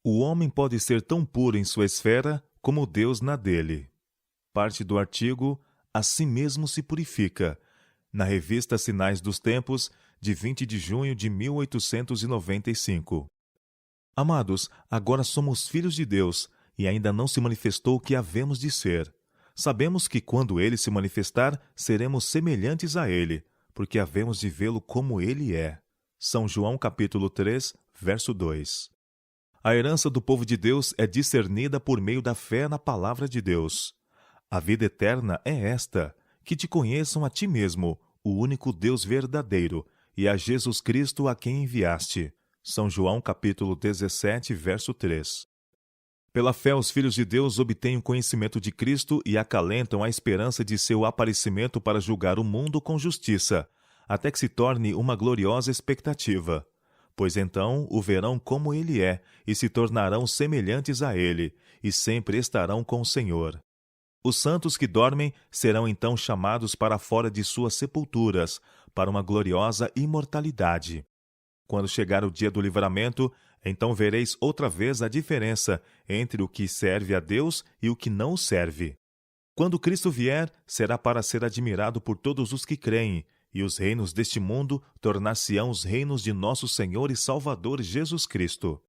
O homem pode ser tão puro em sua esfera como Deus na dele. Parte do artigo A si mesmo se purifica, na revista Sinais dos Tempos, de 20 de junho de 1895. Amados, agora somos filhos de Deus, e ainda não se manifestou o que havemos de ser. Sabemos que quando ele se manifestar, seremos semelhantes a ele, porque havemos de vê-lo como ele é. São João capítulo 3, verso 2. A herança do povo de Deus é discernida por meio da fé na palavra de Deus. A vida eterna é esta, que te conheçam a ti mesmo, o único Deus verdadeiro, e a Jesus Cristo a quem enviaste. São João capítulo 17, verso 3. Pela fé, os filhos de Deus obtêm o conhecimento de Cristo e acalentam a esperança de seu aparecimento para julgar o mundo com justiça, até que se torne uma gloriosa expectativa. Pois então o verão como ele é, e se tornarão semelhantes a ele, e sempre estarão com o Senhor. Os santos que dormem serão então chamados para fora de suas sepulturas, para uma gloriosa imortalidade. Quando chegar o dia do livramento, então vereis outra vez a diferença entre o que serve a Deus e o que não o serve. Quando Cristo vier, será para ser admirado por todos os que creem, e os reinos deste mundo tornar-se-ão os reinos de nosso Senhor e Salvador Jesus Cristo.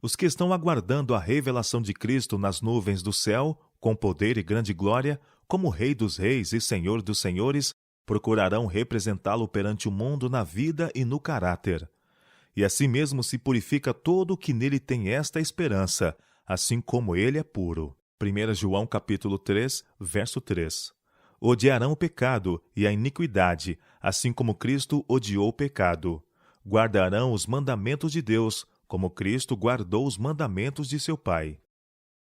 Os que estão aguardando a revelação de Cristo nas nuvens do céu, com poder e grande glória, como Rei dos Reis e Senhor dos Senhores, procurarão representá-lo perante o mundo na vida e no caráter. E assim mesmo se purifica todo o que nele tem esta esperança, assim como ele é puro. 1 João capítulo 3, verso 3. Odiarão o pecado e a iniquidade, assim como Cristo odiou o pecado. Guardarão os mandamentos de Deus, como Cristo guardou os mandamentos de seu Pai.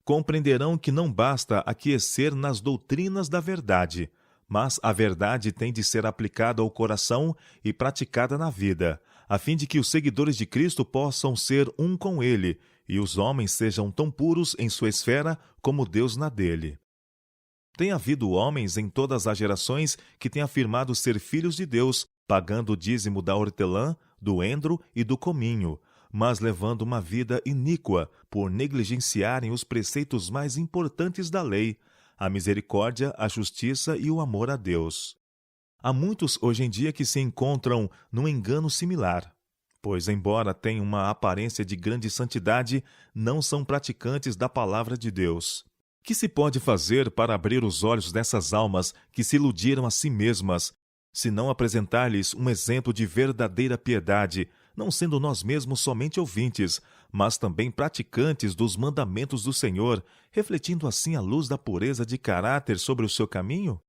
Compreenderão que não basta aquecer nas doutrinas da verdade, mas a verdade tem de ser aplicada ao coração e praticada na vida, a fim de que os seguidores de Cristo possam ser um com ele, e os homens sejam tão puros em sua esfera como Deus na dele. Tem havido homens em todas as gerações que têm afirmado ser filhos de Deus, pagando o dízimo da hortelã, do endro e do cominho, mas levando uma vida iníqua por negligenciarem os preceitos mais importantes da lei, a misericórdia, a justiça e o amor a Deus. Há muitos hoje em dia que se encontram num engano similar, pois, embora tenham uma aparência de grande santidade, não são praticantes da palavra de Deus. Que se pode fazer para abrir os olhos dessas almas que se iludiram a si mesmas, se não apresentar-lhes um exemplo de verdadeira piedade, não sendo nós mesmos somente ouvintes, mas também praticantes dos mandamentos do Senhor, refletindo assim a luz da pureza de caráter sobre o seu caminho?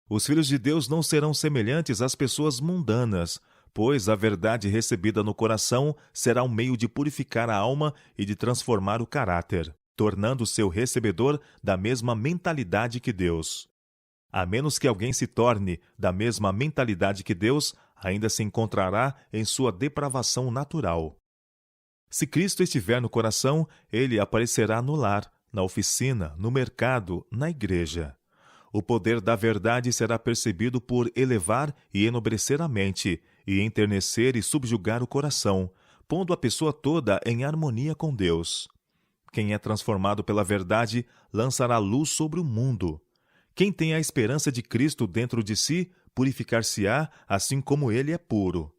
Os filhos de Deus não serão semelhantes às pessoas mundanas, pois a verdade recebida no coração será um meio de purificar a alma e de transformar o caráter, tornando o seu recebedor da mesma mentalidade que Deus. A menos que alguém se torne da mesma mentalidade que Deus, ainda se encontrará em sua depravação natural. Se Cristo estiver no coração, ele aparecerá no lar, na oficina, no mercado, na igreja. O poder da verdade será percebido por elevar e enobrecer a mente, e enternecer e subjugar o coração, pondo a pessoa toda em harmonia com Deus. Quem é transformado pela verdade lançará luz sobre o mundo. Quem tem a esperança de Cristo dentro de si, purificar-se-á, assim como ele é puro.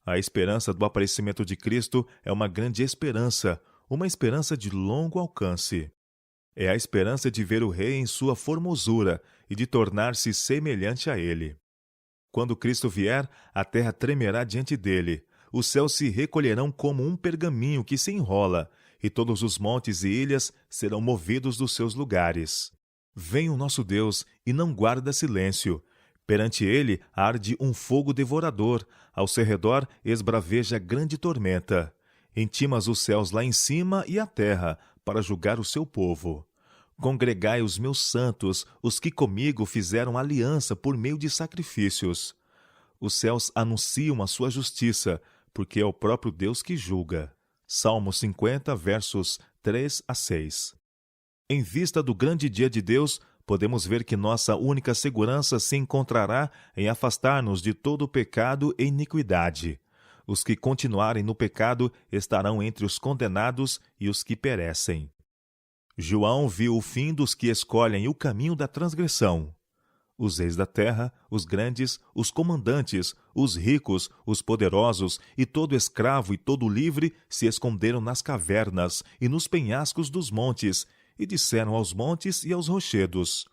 A esperança do aparecimento de Cristo é uma grande esperança, uma esperança de longo alcance. É a esperança de ver o Rei em sua formosura e de tornar-se semelhante a ele. Quando Cristo vier, a terra tremerá diante dele, os céus se recolherão como um pergaminho que se enrola, e todos os montes e ilhas serão movidos dos seus lugares. Vem o nosso Deus e não guarda silêncio. Perante ele arde um fogo devorador, ao seu redor esbraveja grande tormenta. Intimas os céus lá em cima e a terra, para julgar o seu povo. Congregai os meus santos, os que comigo fizeram aliança por meio de sacrifícios. Os céus anunciam a sua justiça, porque é o próprio Deus que julga. Salmo 50, versos 3 a 6. Em vista do grande dia de Deus, podemos ver que nossa única segurança se encontrará em afastar-nos de todo pecado e iniquidade. os que continuarem no pecado estarão entre os condenados e os que perecem. João viu o fim dos que escolhem o caminho da transgressão. Os reis da terra, os grandes, os comandantes, os ricos, os poderosos e todo escravo e todo livre se esconderam nas cavernas e nos penhascos dos montes e disseram aos montes e aos rochedos: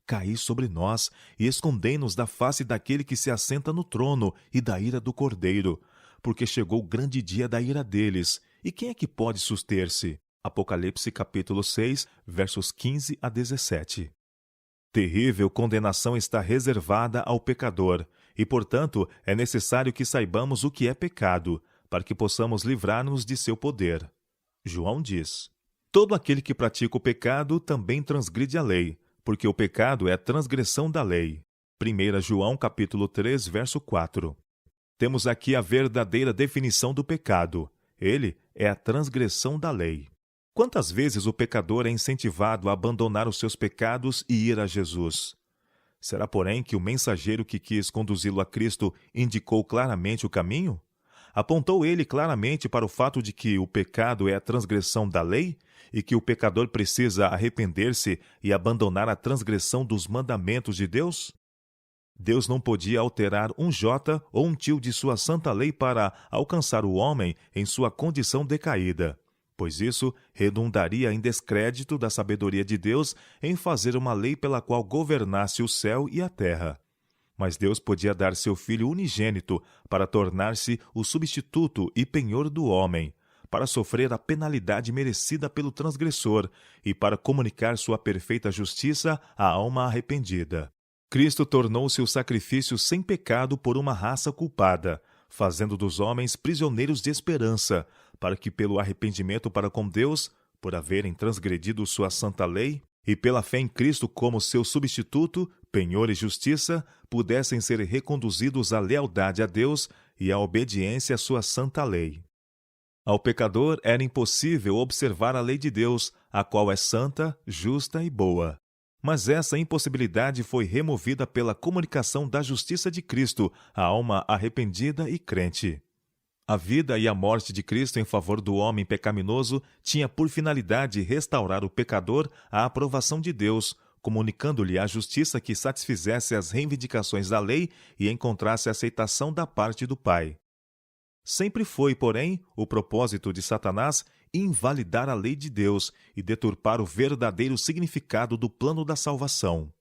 Caí sobre nós e escondei-nos da face daquele que se assenta no trono e da ira do Cordeiro, porque chegou o grande dia da ira deles. E quem é que pode suster-se? Apocalipse capítulo 6, versos 15 a 17. Terrível condenação está reservada ao pecador, e, portanto, é necessário que saibamos o que é pecado, para que possamos livrar-nos de seu poder. João diz: Todo aquele que pratica o pecado também transgride a lei, porque o pecado é a transgressão da lei. 1 João capítulo 3, verso 4. Temos aqui a verdadeira definição do pecado. Ele é a transgressão da lei. Quantas vezes o pecador é incentivado a abandonar os seus pecados e ir a Jesus? Será, porém, que o mensageiro que quis conduzi-lo a Cristo indicou claramente o caminho? Apontou ele claramente para o fato de que o pecado é a transgressão da lei e que o pecador precisa arrepender-se e abandonar a transgressão dos mandamentos de Deus? Deus não podia alterar um jota ou um tio de sua santa lei para alcançar o homem em sua condição decaída, pois isso redundaria em descrédito da sabedoria de Deus em fazer uma lei pela qual governasse o céu e a terra. Mas Deus podia dar seu Filho unigênito para tornar-se o substituto e penhor do homem, para sofrer a penalidade merecida pelo transgressor e para comunicar sua perfeita justiça à alma arrependida. Cristo tornou-se o sacrifício sem pecado por uma raça culpada, fazendo dos homens prisioneiros de esperança, para que pelo arrependimento para com Deus, por haverem transgredido sua santa lei, e pela fé em Cristo como seu substituto, penhor e justiça, pudessem ser reconduzidos à lealdade a Deus e à obediência à sua santa lei. Ao pecador era impossível observar a lei de Deus, a qual é santa, justa e boa. Mas essa impossibilidade foi removida pela comunicação da justiça de Cristo à alma arrependida e crente. A vida e a morte de Cristo em favor do homem pecaminoso tinha por finalidade restaurar o pecador à aprovação de Deus, comunicando-lhe a justiça que satisfizesse as reivindicações da lei e encontrasse aceitação da parte do Pai. Sempre foi, porém, o propósito de Satanás invalidar a lei de Deus e deturpar o verdadeiro significado do plano da salvação.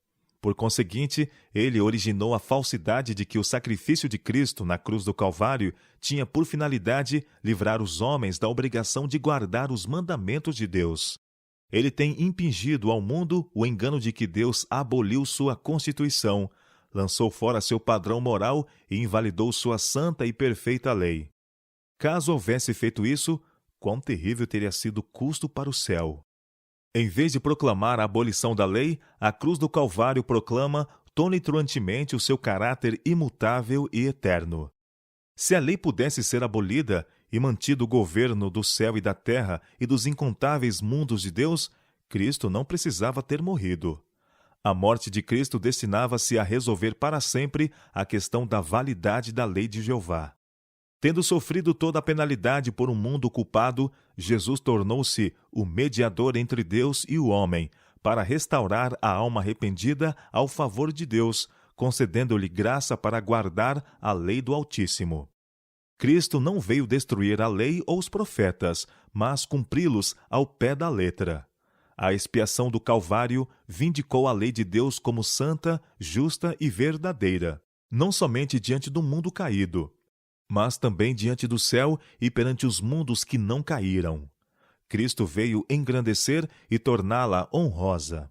Por conseguinte, ele originou a falsidade de que o sacrifício de Cristo na cruz do Calvário tinha por finalidade livrar os homens da obrigação de guardar os mandamentos de Deus. Ele tem impingido ao mundo o engano de que Deus aboliu sua Constituição, lançou fora seu padrão moral e invalidou sua santa e perfeita lei. Caso houvesse feito isso, quão terrível teria sido o custo para o céu. Em vez de proclamar a abolição da lei, a cruz do Calvário proclama tonitruantemente o seu caráter imutável e eterno. Se a lei pudesse ser abolida e mantido o governo do céu e da terra e dos incontáveis mundos de Deus, Cristo não precisava ter morrido. A morte de Cristo destinava-se a resolver para sempre a questão da validade da lei de Jeová. Tendo sofrido toda a penalidade por um mundo culpado, Jesus tornou-se o mediador entre Deus e o homem, para restaurar a alma arrependida ao favor de Deus, concedendo-lhe graça para guardar a lei do Altíssimo. Cristo não veio destruir a lei ou os profetas, mas cumpri-los ao pé da letra. A expiação do Calvário vindicou a lei de Deus como santa, justa e verdadeira, não somente diante do mundo caído, mas também diante do céu e perante os mundos que não caíram. Cristo veio engrandecer e torná-la honrosa.